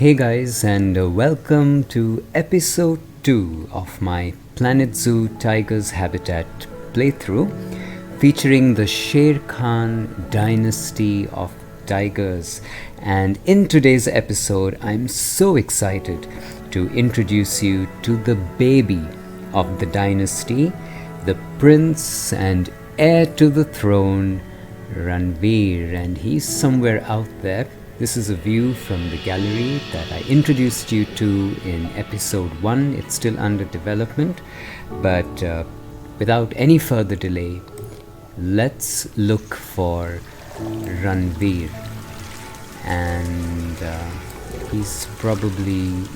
Hey guys, and welcome to episode 2 of my Planet Zoo Tigers Habitat playthrough featuring the Sher Khan dynasty of tigers. And in today's episode, I'm so excited to introduce you to the baby of the dynasty, the prince and heir to the throne, Ranveer, and he's somewhere out there. This is a view from the gallery that I introduced you to in episode 1. It's still under development, but without any further delay, let's look for Ranveer. And he's probably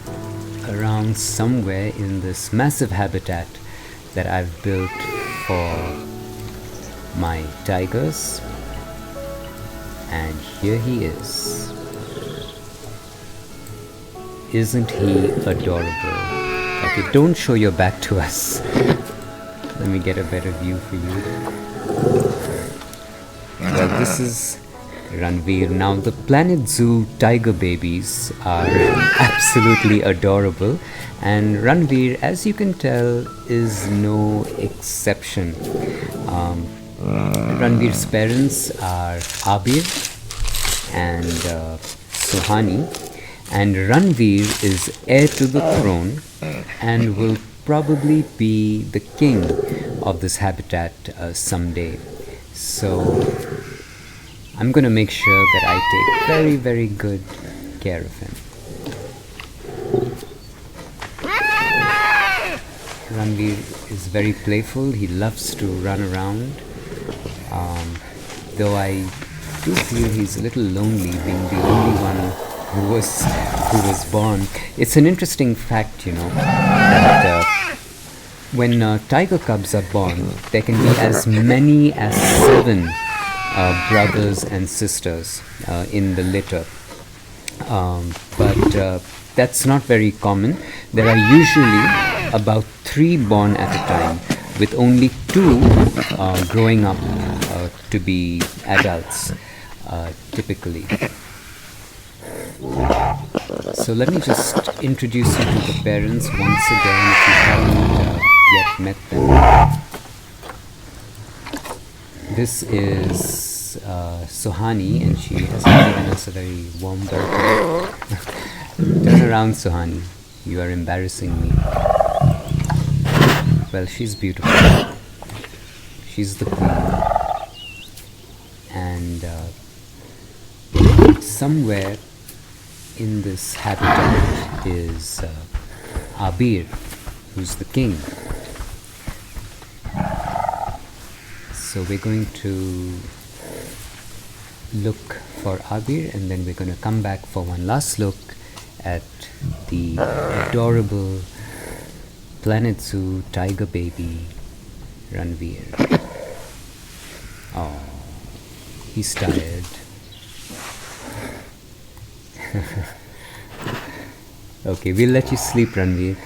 around somewhere in this massive habitat that I've built for my tigers. And here he is. Isn't he adorable? Okay, don't show your back to us. Let me get a better view for you. Well, this is Ranveer. Now, the Planet Zoo tiger babies are absolutely adorable, and Ranveer, as you can tell, is no exception. Ranveer's parents are Abir and Suhani, and Ranveer is heir to the throne and will probably be the king of this habitat someday. So I'm going to make sure that I take very, very good care of him. Ranveer is very playful. He loves to run around. Though I do feel he's a little lonely being the only one who was born. It's an interesting fact, that when tiger cubs are born, there can be as many as 7 brothers and sisters in the litter. But that's not very common. There are usually about 3 born at a time, with only 2 growing up to be adults, typically. So let me just introduce you to the parents once again if you haven't yet met them. This is Suhani, and she has given us a very warm welcome. Turn around, Suhani. You are embarrassing me. Well, she's beautiful. She's the queen. And somewhere in this habitat is Abir, who's the king. So we're going to look for Abir, and then we're going to come back for one last look at the adorable Planet Zoo tiger baby Ranveer. Oh, he's tired. Okay, we'll let you sleep, Ranveer,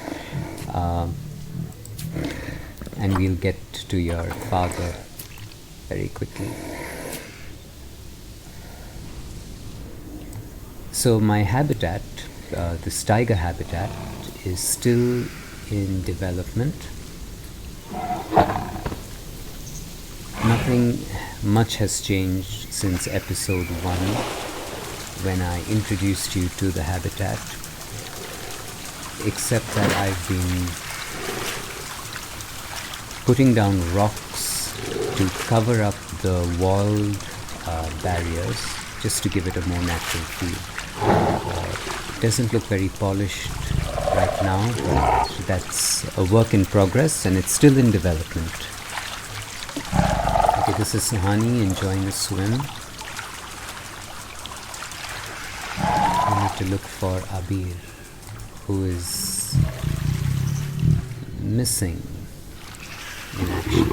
and we'll get to your father very quickly. So my habitat, this tiger habitat, is still in development. Nothing much has changed since episode 1 when I introduced you to the habitat, except that I've been putting down rocks to cover up the walled barriers just to give it a more natural feel. It doesn't look very polished right now, but that's a work in progress and it's still in development. Okay, this is Suhani enjoying a swim. I need to look for Abir, who is missing in action.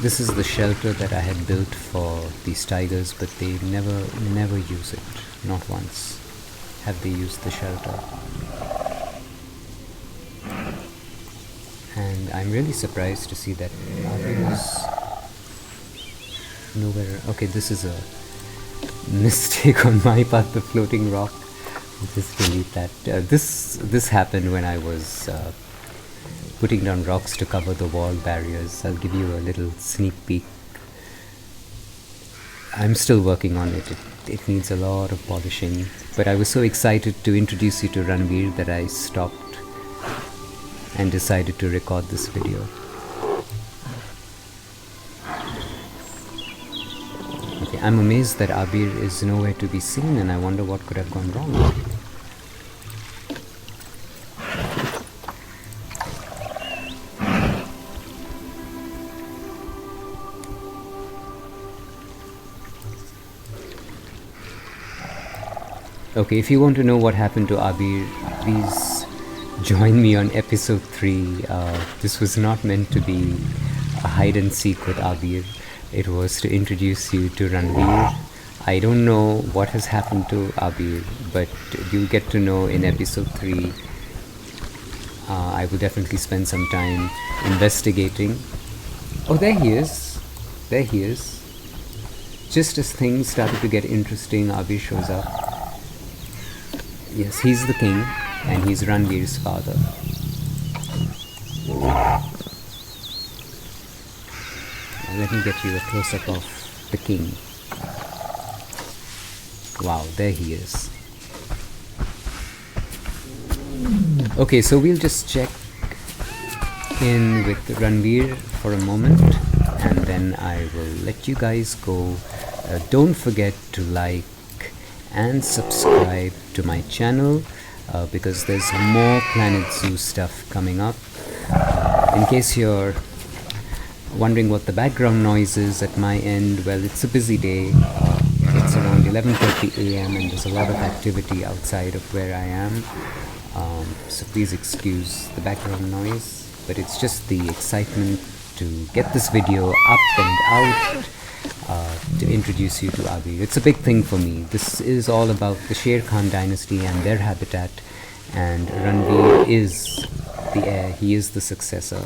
This is the shelter that I had built for these tigers, but they never use it. Not once have they used the shelter. And I'm really surprised to see that Abir is nowhere. Okay, this is a mistake on my part, the floating rock. Just delete that. This happened when I was putting down rocks to cover the wall barriers. I'll give you a little sneak peek. I'm still working on it. It needs a lot of polishing. But I was so excited to introduce you to Ranveer that I stopped and decided to record this video. Okay, I'm amazed that Abir is nowhere to be seen, and I wonder what could have gone wrong. Okay, if you want to know what happened to Abir, please join me on episode 3. This was not meant to be a hide and seek with Abir. It was to introduce you to Ranveer. I don't know what has happened to Abir, but you'll get to know in episode 3. I will definitely spend some time investigating. Oh, there he is. There he is. Just as things started to get interesting, Abir shows up. Yes, he's the king, and he's Ranveer's father. Now let me get you a close-up of the king. Wow, there he is. Okay, so we'll just check in with Ranveer for a moment, and then I will let you guys go. Don't forget to like and subscribe to my channel because there's more Planet Zoo stuff coming up. In case you're wondering what the background noise is at my end, well, it's a busy day. It's around 11:30 a.m. and there's a lot of activity outside of where I am. So please excuse the background noise, but it's just the excitement to get this video up and out. To introduce you to Abir. It's a big thing for me. This is all about the Sher Khan dynasty and their habitat, and Ranveer is the heir, he is the successor.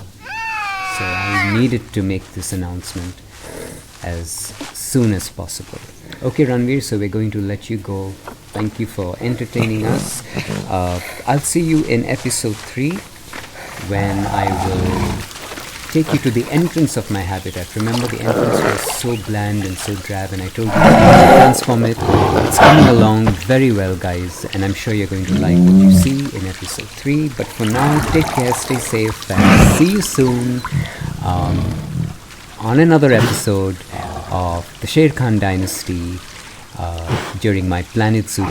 So I needed to make this announcement as soon as possible. Okay, Ranveer, so we're going to let you go. Thank you for entertaining us. I'll see you in episode 3 when I will take you to the entrance of my habitat. Remember, the entrance was so bland and so drab, and I told you to transform it. It's coming along very well, guys, and I'm sure you're going to like what you see in episode 3. But for now, take care, stay safe, and see you soon on another episode of the Sher Khan dynasty during my Planet Zoo.